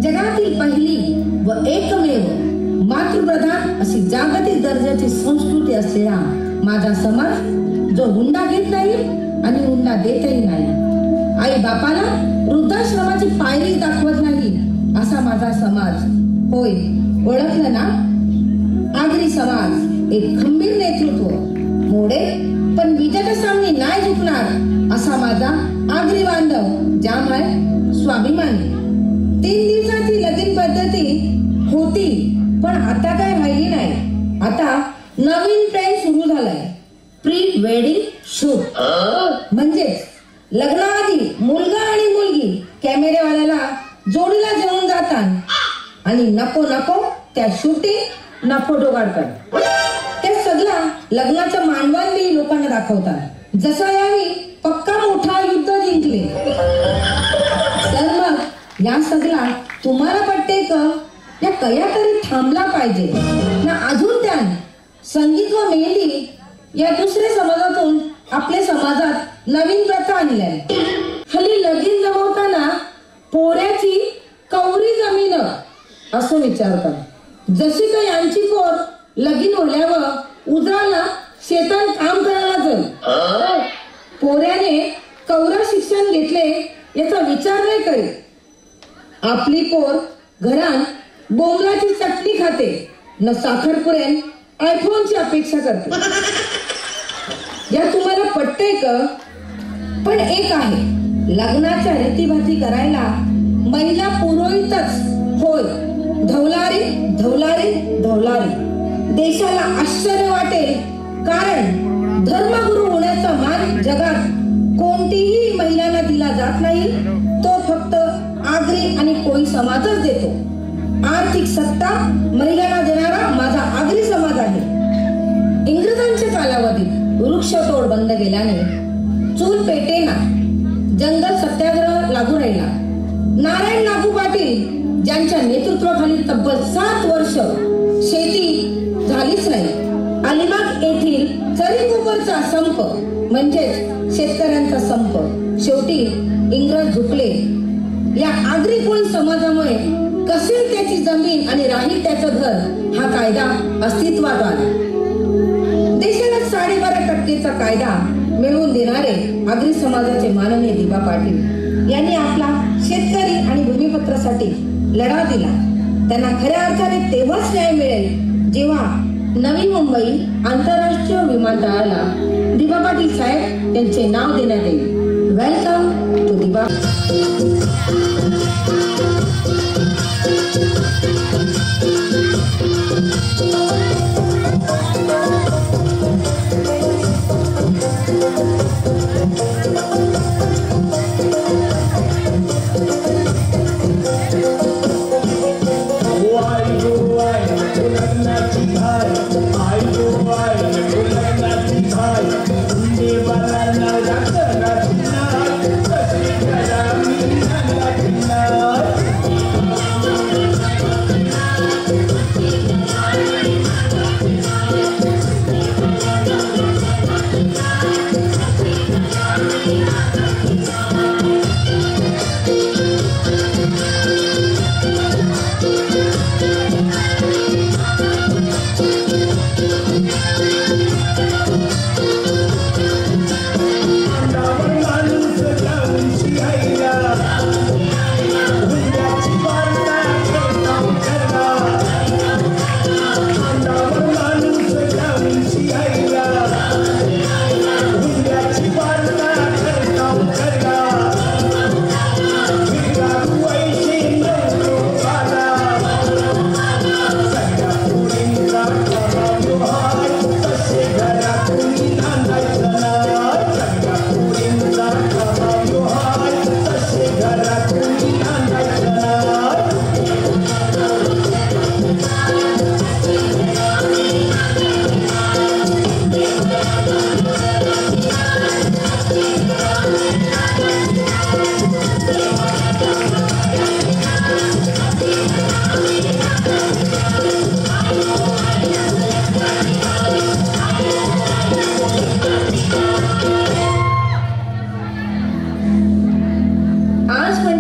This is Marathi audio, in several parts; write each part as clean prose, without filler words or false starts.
जगातील पहिली व एकमेव मातृप्रधान अशी जागतिक दर्जाची संस्कृती असलेला माझा समाज जो हुंडा घेत नाही आणि हुंडा देतही नाही, आई बापाला वृद्धाश्रमाची पायरी दाखवत नाही असा माझा समाज होय. ओळखलं ना? आगरी समाज एक खंबीर नेतृत्व, मोडे पण विजयाच्या सामने नाही झुकणार असा माझा आगरी बांधव जाम आहे स्वाभिमानी. 3 दिवसाची लगीन पद्धती होती पण आता काय राहिली नाही. आता नवीन ट्रेंड सुरू झालाय, प्री वेडिंग शूट. म्हणजेच लग्नाआधी मुलगा आणि मुलगी कॅमेरेवाल्याला जोडीला घेऊन जातात आणि नको नको त्या शूटिंग ना फोटो काढतात. ते सगळं लग्नाच्या मांडवांनी लोकांना दाखवतात जसं यावी पक्का मोठा युद्ध जिंकले. तर मग या सगळा तुम्हाला पटते का? या कया तरी थांबला पाहिजे ना? अजून त्या संगीत व मेहंदी या दुसऱ्या समाजातून आपल्या समाजात नवीन प्रथा आणल्या. हल्ली लगीन जमवताना पोऱ्याची कवरी जमीन असं विचारतात. जशी का यांची पोर लगीन होल्यावर उजळाला शेतात काम करायला जाईल. पोऱ्याने कवरा शिक्षण घेतले याचा विचार नाही करीत. आपली पोर घरात बोंबलाची चटणी खाते न साखरपुऱ्यान आयफोनची अपेक्षा करते. या तुम्हाला पटतंय का? पण एक आहे, लग्नाच्या रीतीभाती करायला महिला पुरोहितच होय. धवलारी धवलारी धवलारी. देशाला आश्चर्य वाटेल, कारण धर्मगुरू होण्याचा मान जगात कोणतीही महिलांना दिला जात नाही. तो फक्त आगरी आणि कोळी समाजच देतो. आर्थिक सत्ता महिलांना देणारा माझा आगरी समाज आहे. इंग्रजांच्या कालावधीत वृक्षतोड बंद केल्याने चूल पेटेना, जंगल सत्याग्रह लागू राहिला. नारायण नागू पाटील ज्यांच्या नेतृत्वाखाली तब्बल 7 वर्ष शेती झालीच नाही. अलिबाग येथील चरीकोपरचा संप म्हणजेच शेतकऱ्यांचा संप शेवटी इंग्रज झुकले. या आगरी कोळी समाजामुळे कसेल त्याची जमीन आणि राहील त्याचं घर हा कायदा अस्तित्वात आला. देशाला 12.5% कायदा मिळवून देणारे आगरी समाजाचे माननीय दिबा पाटील यांनी आपला शेतकरी आणि भूमिपत्रासाठी लढा दिला. त्यांना खऱ्या अर्थाने तेव्हाच न्याय मिळेल जेव्हा नवी मुंबई आंतरराष्ट्रीय विमानतळाला दिबा पाटील साहेब यांचे नाव देण्यात येईल. वेलकम टू दिबा. Bye.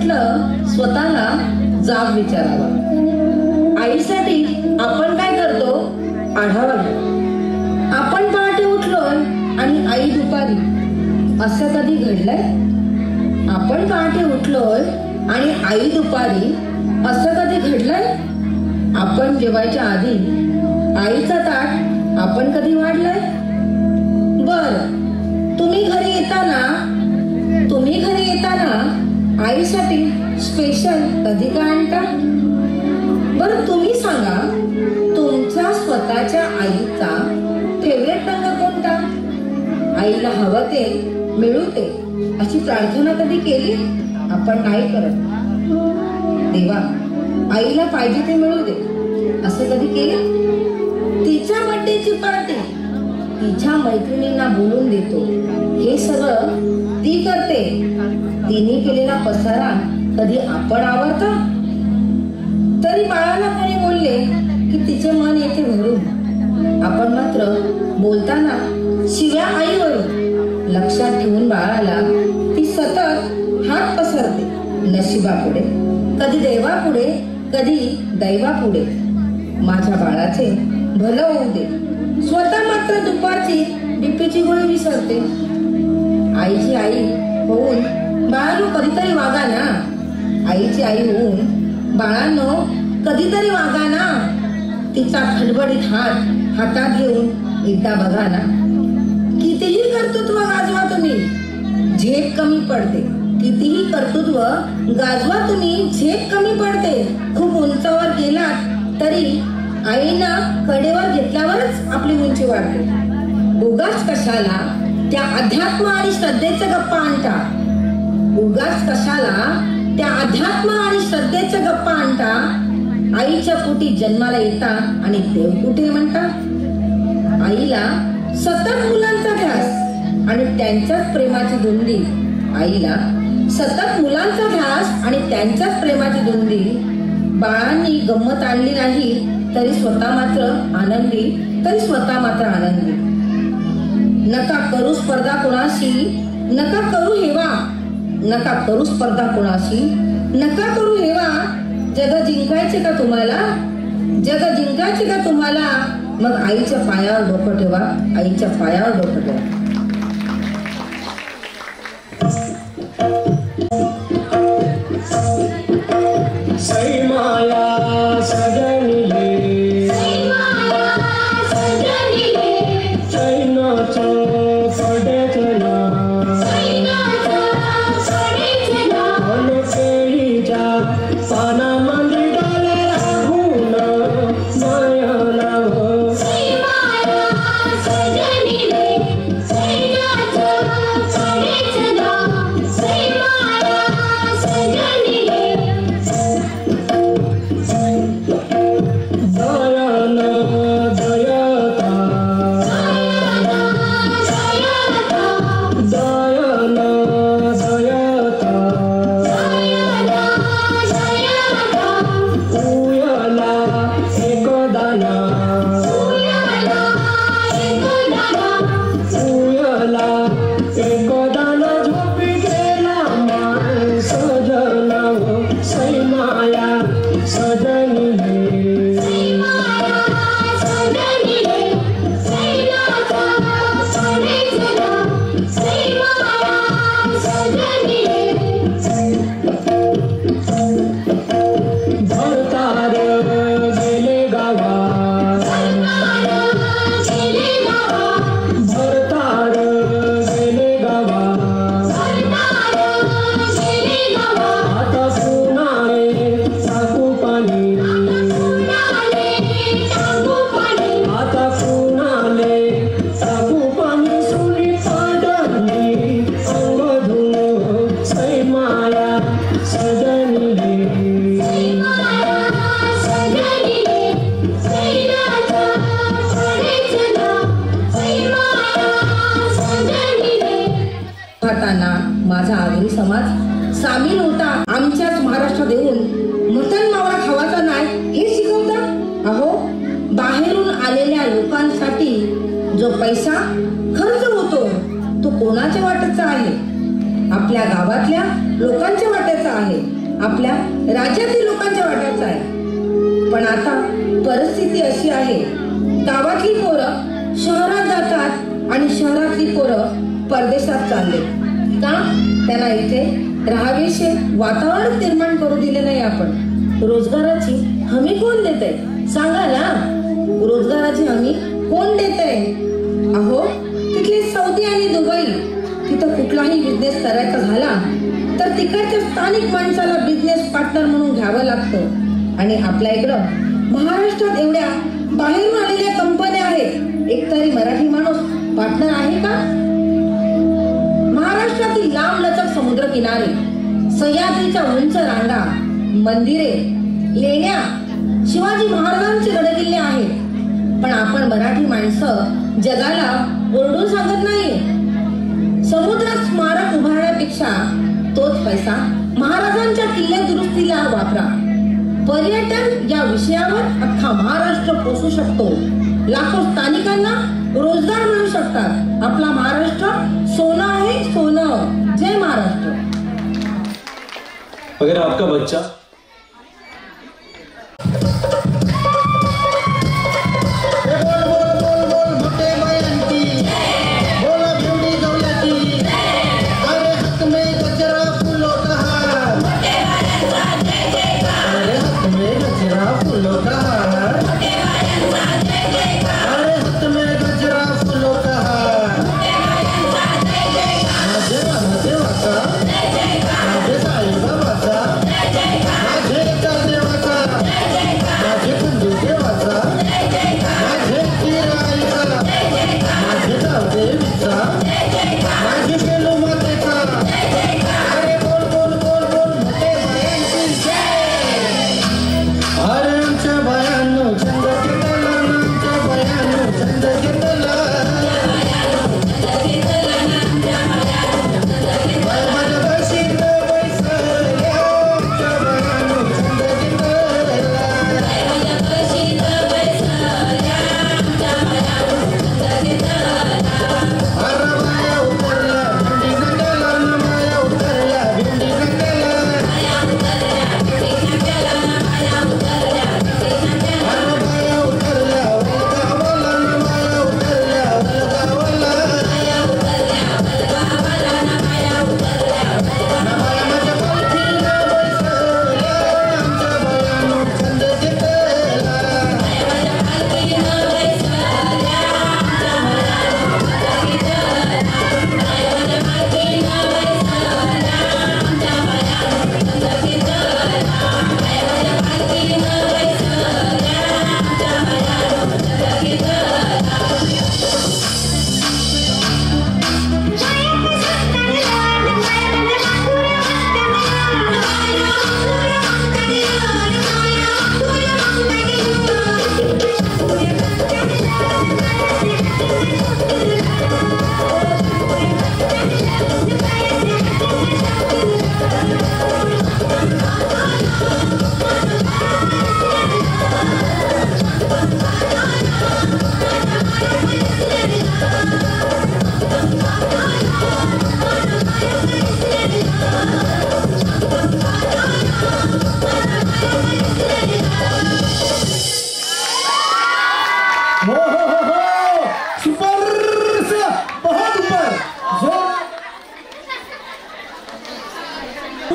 म्हटलं स्वतःला जाब विचारावा. आईसाठी आपण काय करतो आढावा घ्या. आपण पहाटे उठलोय आणि आई दुपारी, असं कधी घडलंय? आपण पहाटे उठलोय आणि आई दुपारी, असं कधी घडलंय? आपण जेवायच्या आधी आईचा ताट आपण कधी वाढलाय? बर, तुम्ही घरी येताना आईसाठी स्पेशल कधी काय आणता? बरं तुम्ही सांगा, तुमच्या स्वतःच्या आईचा फेवरेट रंग कोणता? आईला हवं ते मिळू दे अशी प्रार्थना कधी केली? आपण नाही करत. देवा, आईला पाहिजे ते मिळू दे असं कधी केलं? तिच्या बर्थडेची पार्टी तिच्या मैत्रिणींना बोलून देतो, हे सगळं ती करते. तिने केलेला पसारा कधी आपण आवरता? तरी बाळाला कोणी बोलले की तिचे मन येते भरून. आपण मात्र बोलताना शिव्या आईवरून. लक्षात ठेवून बाळाला ती सतत हात पसरते नशिबापुढे, कधी देवापुढे, कधी दैवापुढे. माझ्या बाळाचे भलं होऊ दे. स्वतः मात्र दुपारची बीपीची गोळी विसरते. आईची आई होऊन बाळांनो कधीतरी वागा ना. आईची आई होऊन बाळांनो कधीतरी वागा ना. तिचा खडबडीत हात हातात घेऊन एकदा बघा ना. कितीही कर्तृत्व गाजवा तुम्ही, झेप कमी पडते. कितीही कर्तृत्व गाजवा तुम्ही, झेप कमी पडते. खूप उंचावर गेलात तरी आईनं कडेवर घेतल्यावरच आपली उंची वाढते. उगाच कशाला त्या अध्यात्म आणि श्रद्धेच्या गप्पा आणता? उगाच कशाला त्या अध्यात्म आणि श्रद्धेच्या गप्पा आणता? आईच्या पोटी जन्माला येता आणि देव कुठे म्हणता? आईला सतत मुलांचा ध्यास आणि त्यांच्याच प्रेमाची धुंदी. आईला सतत मुलांचा ध्यास आणि त्यांच्याच प्रेमाची धुंदी. बाळांनी गंमत आणली नाही तरी स्वतः मात्र आनंदी. नका करू स्पर्धा कोणाशी, नका करू हेवा. नका करू स्पर्धा कोणाशी, नका करू हेवा. जग जिंकायचे का तुम्हाला? जग जिंकायचे का तुम्हाला? मग आईच्या पायावर डोकं ठेवा, आईच्या पायावर डोकं ठेवा. माझा आगरी समाज सामील होता. आमच्याच महाराष्ट्रात येऊन मटण मावा खावाचा नाही हे शिकवता. अहो, बाहेरून आलेल्या लोकांसाठी जो पैसा खर्च होतो तो कोणाच्या वाट्याचा आहे? आपल्या गावातल्या लोकांच्या वाट्याचा आहे. आपल्या राज्यातील लोकांच्या वाट्याचा आहे. पण आता परिस्थिती अशी आहे, गावातली पोरं शहरात जातात आणि शहरातली पोरं परदेशात चालले. का? त्यांना इथे राहावेसे वातावरण निर्माण करू दिले नाही आपण. रोजगाराची हमी कोण देतंय? सांगा ना, रोजगाराची हमी कोण देतंय? अहो, तिथले सौदी आणि दुबई, तिथं कुठलाही बिझनेस करायचा झाला तर तिकडच्या स्थानिक माणसाला बिझनेस पार्टनर म्हणून घ्यावं लागतं. आणि आपल्या इकडं महाराष्ट्रात एवढ्या बाहेरून आलेल्या कंपन्या आहेत, एकतरी मराठी माणूस पार्टनर आहे का? महाराष्ट्रातील लांब लचक समुद्र किनारे, सह्याद्रीच्या उंच रांगा, मंदिरे, लेण्या, शिवाजी महाराजांचे गडकिल्ले आहेत. पण आपण मराठी माणसं जगाला ओरडून सांगत नाही. समुद्रात स्मारक उभारण्यापेक्षा तोच पैसा महाराजांच्या किल्ले दुरुस्तीला वापरा. पर्यटन या विषयावर अख्खा महाराष्ट्र पोसू शकतो. लाखो स्थानिकांना रोजगार मिळू शकतात. आपला महाराष्ट्र सोनं आहे, सोनं. जय महाराष्ट्र. अगर आपका बच्चा